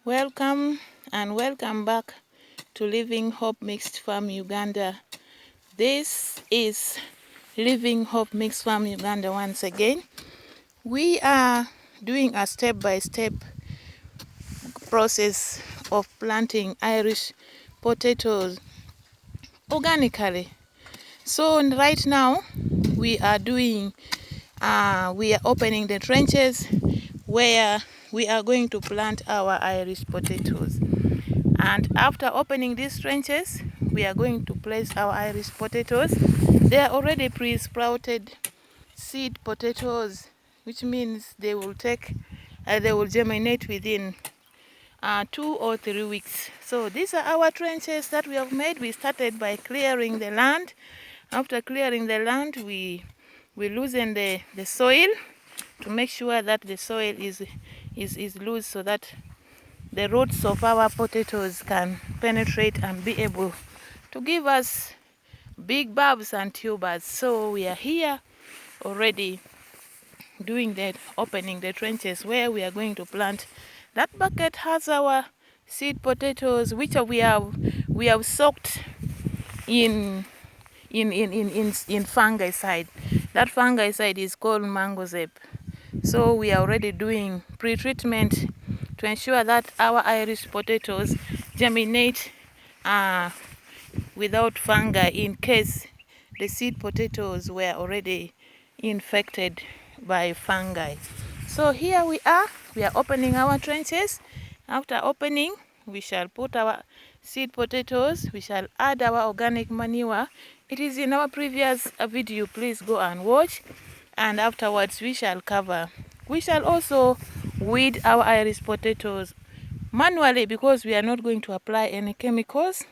Welcome and welcome back to Living Hope Mixed Farm Uganda. This is Living Hope Mixed Farm Uganda once again. We are doing a step-by-step process of planting Irish potatoes organically. So right now we are opening the trenches where we are going to plant our Irish potatoes. And after opening these trenches, we are going to place our Irish potatoes. They are already pre-sprouted seed potatoes, which means they will germinate within 2 or 3 weeks. So these are our trenches that we have made. We started by clearing the land. After clearing the land, we loosen the soil to make sure that the soil is loose so that the roots of our potatoes can penetrate and be able to give us big bulbs and tubers. So we are here already opening the trenches where we are going to plant. That bucket has our seed potatoes, which we have soaked in fungicide. That fungicide is called mangozeb. So we are already doing pre-treatment to ensure that our Irish potatoes germinate without fungi in case the seed potatoes were already infected by fungi. So here we are opening our trenches. After opening, we shall put our seed potatoes, we shall add our organic manure. It is in our previous video, please go and watch. And afterwards we shall cover. We shall also weed our Irish potatoes manually because we are not going to apply any chemicals.